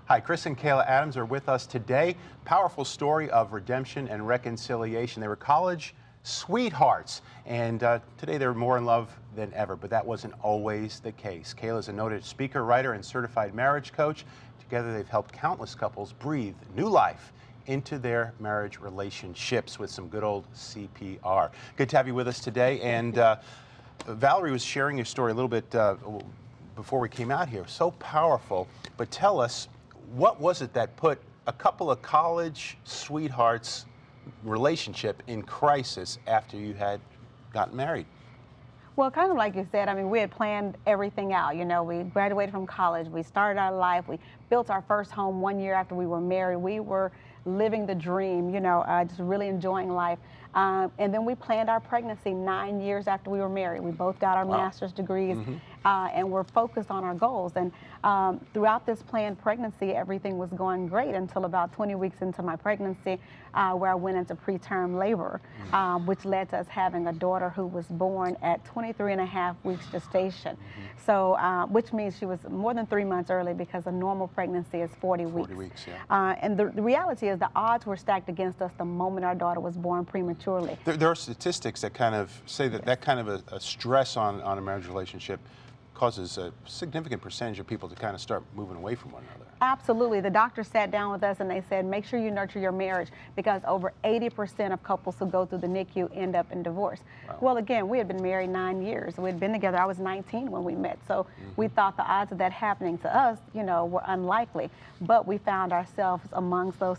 Hi, Chris and Kayla Adams are with us today. Powerful story of redemption and reconciliation. They were college sweethearts, and today they're more in love than ever, but that wasn't always the case. Kayla's a noted speaker, writer, and certified marriage coach. Together they've helped countless couples breathe new life into their marriage relationships with some good old CPR. Good to have you with us today. And Valerie was sharing your story a little bit before we came out here. So powerful. But tell us, what was it that put a couple of college sweethearts' relationship in crisis after you had gotten married? Well, kind of like you said, I mean, we had planned everything out. You know, we graduated from college, we started our life, we built our first home 1 year after we were married. We were living the dream, you know, just really enjoying life. And then we planned our pregnancy 9 years after we were married. We both got our master's degrees and we're focused on our goals. And throughout this planned pregnancy, everything was going great until about 20 weeks into my pregnancy, where I went into preterm labor, which led to us having a daughter who was born at 23 and a half weeks gestation. So, which means she was more than 3 months early, because a normal pregnancy is 40 weeks. 40 weeks, yeah. And the reality is the odds were stacked against us the moment our daughter was born prematurely. There are statistics that kind of say that that kind of a stress on a marriage relationship causes a significant percentage of people to kind of start moving away from one another. Absolutely. The doctor sat down with us and they said, make sure you nurture your marriage, because over 80% of couples who go through the NICU end up in divorce. Wow. Well, again, we had been married 9 years. We had been together. I was 19 when we met. So we thought the odds of that happening to us, you know, were unlikely. But we found ourselves amongst those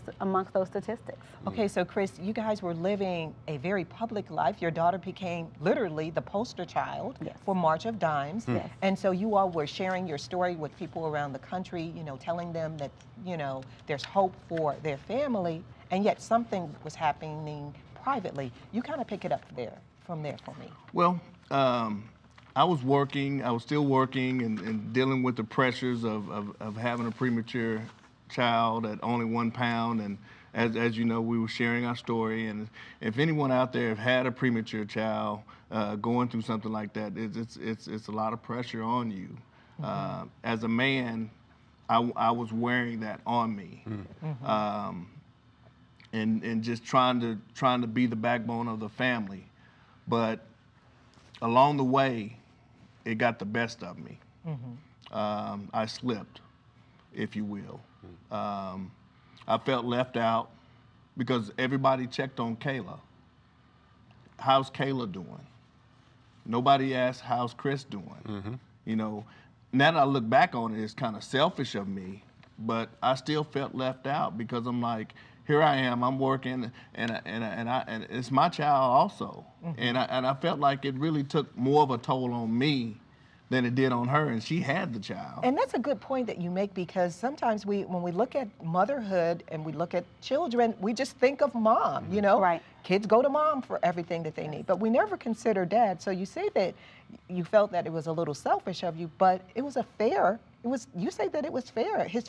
statistics. Okay, so Chris, you guys were living a very public life. Your daughter became literally the poster child for March of Dimes. And so you all were sharing your story with people around the country, you know, telling them that, you know, there's hope for their family, and yet something was happening privately. You kind of pick it up from there for me. Well, I was still working and dealing with the pressures of having a premature child at only 1 pound. And as you know, we were sharing our story. And if anyone out there have had a premature child going through something like that, it's a lot of pressure on you. As a man, I was wearing that on me, and just trying to be the backbone of the family. But along the way, it got the best of me. I slipped, if you will. I felt left out because everybody checked on Kayla. How's Kayla doing? Nobody asked, how's Chris doing? You know, now that I look back on it, it's kind of selfish of me, but I still felt left out, because I'm like, here I am, I'm working, and it's my child also. And I felt like it really took more of a toll on me than it did on her, and she had the child. And that's a good point that you make, because sometimes when we look at motherhood and we look at children, we just think of mom, you know? Right. Kids go to mom for everything that they need, but we never consider dad. So you say that you felt that it was a little selfish of you, but it was you say that it was fair. His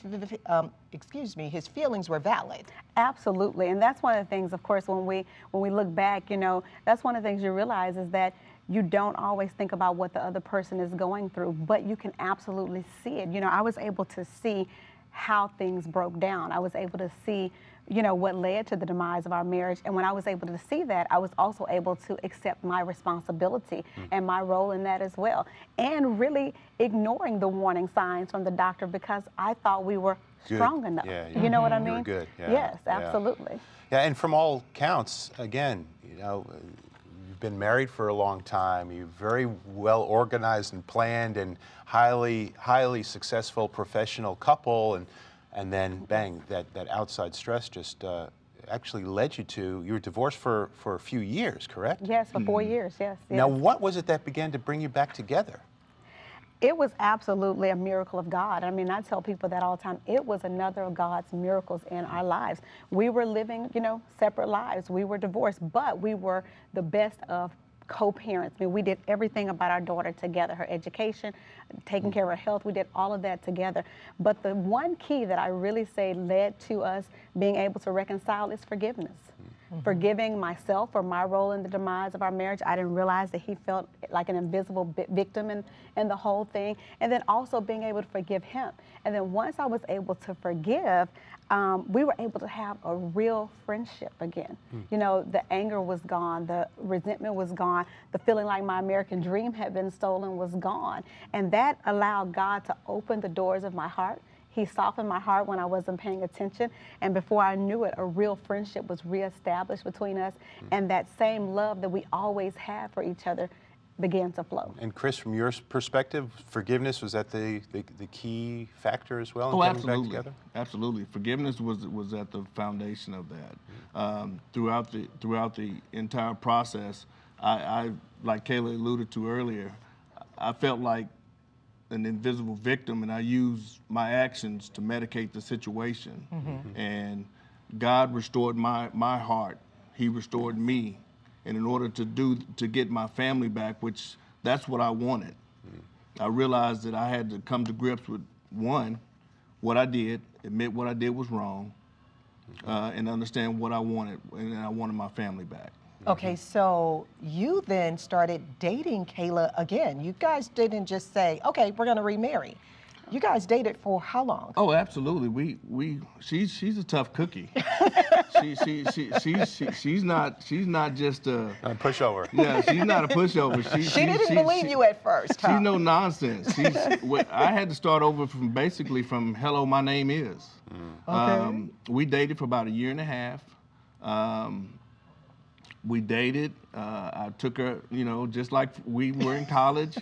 feelings were valid. Absolutely. And that's one of the things, of course, when we look back, you know, that's one of the things you realize is that you don't always think about what the other person is going through, but you can absolutely see it. You know, I was able to see how things broke down. I was able to see, you know, what led to the demise of our marriage. And when I was able to see that, I was also able to accept my responsibility and my role in that as well. And really ignoring the warning signs from the doctor, because I thought we were strong enough. You know what I mean? You were good. Yes, absolutely. Yeah, and from all counts, again, you know, you've been married for a long time. You're very well organized and planned, and highly successful professional couple, and then bang, that outside stress just actually led you were divorced for a few years, correct? Yes, for 4 years, yes. Now, what was it that began to bring you back together? It was absolutely a miracle of God. I mean, I tell people that all the time. It was another of God's miracles in our lives. We were living, you know, separate lives. We were divorced, but we were the best of co-parents. I mean, we did everything about our daughter together, her education, taking care of her health. We did all of that together. But the one key that I really say led to us being able to reconcile is forgiveness. forgiving myself for my role in the demise of our marriage. I didn't realize that he felt like an invisible victim in the whole thing. And then also being able to forgive him. And then once I was able to forgive, we were able to have a real friendship again. You know, the anger was gone, the resentment was gone, the feeling like my American dream had been stolen was gone. And that allowed God to open the doors of my heart. He softened my heart when I wasn't paying attention. And before I knew it, a real friendship was reestablished between us. And that same love that we always had for each other began to flow. And Chris, from your perspective, forgiveness, was that the key factor as well in coming back together? Absolutely. Forgiveness was at the foundation of that. Throughout the entire process, I like Kayla alluded to earlier, I felt like an invisible victim, and I used my actions to medicate the situation. And God restored my heart. He restored me. And in order to get my family back, which that's what I wanted, I realized that I had to come to grips with, one, what I did, admit what I did was wrong, and understand what I wanted, and I wanted my family back. Okay, so you then started dating Kayla again. You guys didn't just say, okay, we're gonna remarry. You guys dated for how long? Oh, absolutely. She's a tough cookie. She's not just a pushover. Yeah, she's not a pushover. She didn't believe you at first. Huh? She's no nonsense. I had to start over from hello, my name is. Okay. We dated for about a year and a half. We dated. I took her, just like we were in college,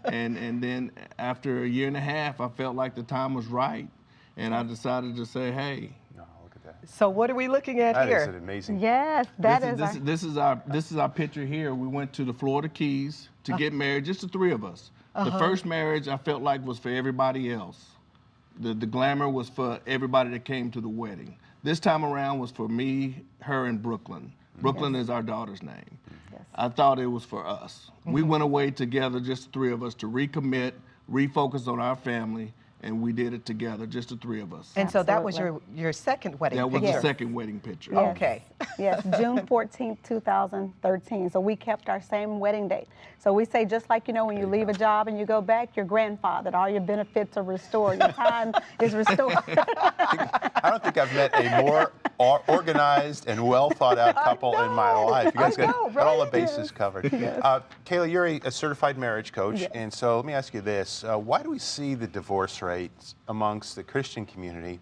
and then after a year and a half, I felt like the time was right, and I decided to say, "Hey." Oh, look at that. So what are we looking at here? That is amazing. Yes, This is our picture here. We went to the Florida Keys to get married, just the three of us. The first marriage I felt like was for everybody else. The glamour was for everybody that came to the wedding. This time around was for me, her, and Brooklyn. Brooklyn is our daughter's name. Yes. I thought it was for us. We went away together, just the three of us, to recommit, refocus on our family, and we did it together, just the three of us. And so that was your second wedding That was picture. the second wedding picture. Yes. Okay. Yes, June 14th, 2013. So we kept our same wedding date. So we say, just like, when you leave a job and you go back, you're grandfathered. All your benefits are restored. Your time is restored. I don't think I've met a more organized and well thought out couple in my life. You guys got all the bases covered. Yes. Kayla, you're a certified marriage coach. Yes. And so let me ask you this. Why do we see the divorce rates amongst the Christian community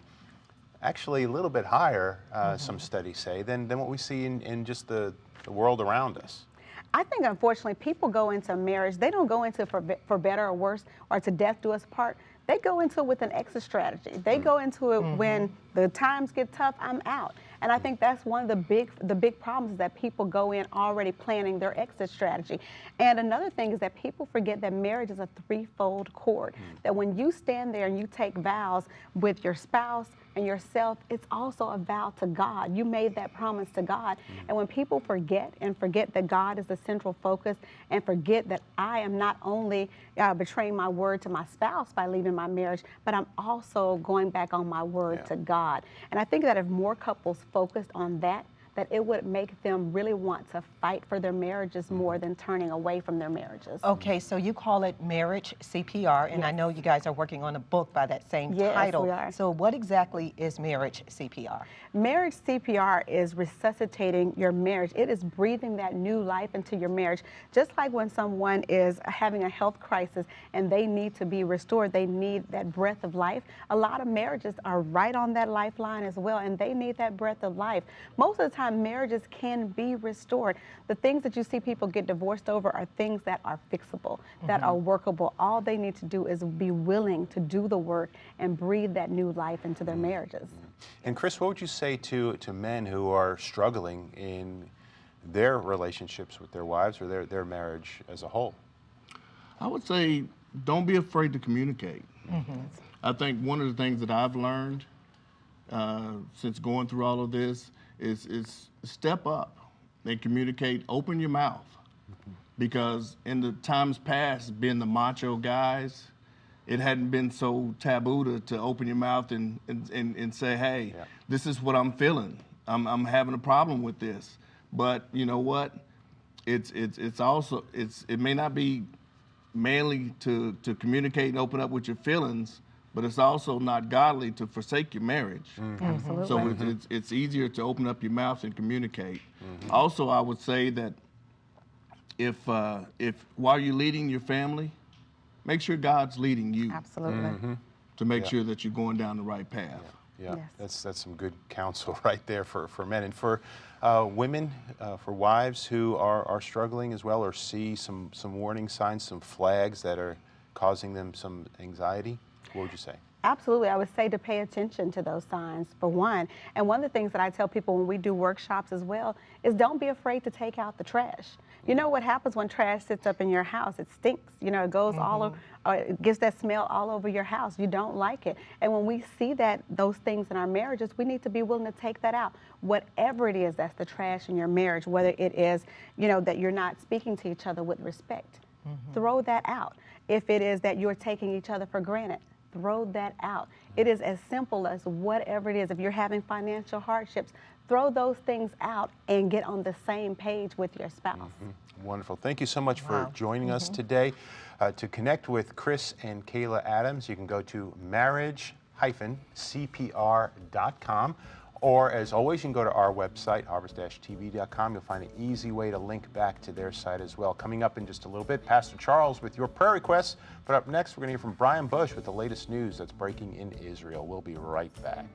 actually a little bit higher, some studies say, than what we see in just the world around us? I think, unfortunately, people go into marriage, they don't go into it for better or worse or to death do us part. They go into it with an exit strategy. They go into it when the times get tough, I'm out. And I think that's one of the big problems, is that people go in already planning their exit strategy. And another thing is that people forget that marriage is a threefold cord. That when you stand there and you take vows with your spouse and yourself, it's also a vow to God. You made that promise to God. And when people forget that God is the central focus, and forget that I am not only betraying my word to my spouse by leaving my marriage, but I'm also going back on my word to God. And I think that if more couples focused on that it would make them really want to fight for their marriages more than turning away from their marriages. Okay, so you call it marriage CPR, and I know you guys are working on a book by that same title. Yes, we are. So what exactly is marriage CPR? Marriage CPR is resuscitating your marriage. It is breathing that new life into your marriage. Just like when someone is having a health crisis and they need to be restored, they need that breath of life. A lot of marriages are right on that lifeline as well, and they need that breath of life. Most of the time, marriages can be restored. The things that you see people get divorced over are things that are fixable, that are workable. All they need to do is be willing to do the work and breathe that new life into their marriages. And Chris, what would you say to men who are struggling in their relationships with their wives or their marriage as a whole? I would say, don't be afraid to communicate. I think one of the things that I've learned since going through all of this is step up and communicate, open your mouth. Because in the times past, being the macho guys, it hadn't been so taboo to open your mouth and say, hey, this is what I'm feeling. I'm having a problem with this. But you know what? It's also it may not be manly to communicate and open up with your feelings, but it's also not godly to forsake your marriage. Absolutely. So it's easier to open up your mouth and communicate. Also, I would say that if while you're leading your family, make sure God's leading you. Absolutely. To make sure that you're going down the right path. Yeah, Yes. that's some good counsel right there for men. And for women, for wives who are struggling as well or see some warning signs, some flags that are causing them some anxiety, what would you say? Absolutely. I would say to pay attention to those signs, for one. And one of the things that I tell people when we do workshops as well is don't be afraid to take out the trash. You know what happens when trash sits up in your house? It stinks. You know, it goes all over, it gives that smell all over your house. You don't like it. And when we see those things in our marriages, we need to be willing to take that out. Whatever it is that's the trash in your marriage, whether it is, you know, that you're not speaking to each other with respect, throw that out. If it is that you're taking each other for granted, throw that out. It is as simple as whatever it is. If you're having financial hardships, throw those things out and get on the same page with your spouse. Wonderful. Thank you so much for joining us today. To connect with Chris and Kayla Adams, you can go to marriage-cpr.com. Or, as always, you can go to our website, harvest-tv.com. You'll find an easy way to link back to their site as well. Coming up in just a little bit, Pastor Charles with your prayer requests. But up next, we're going to hear from Brian Bush with the latest news that's breaking in Israel. We'll be right back.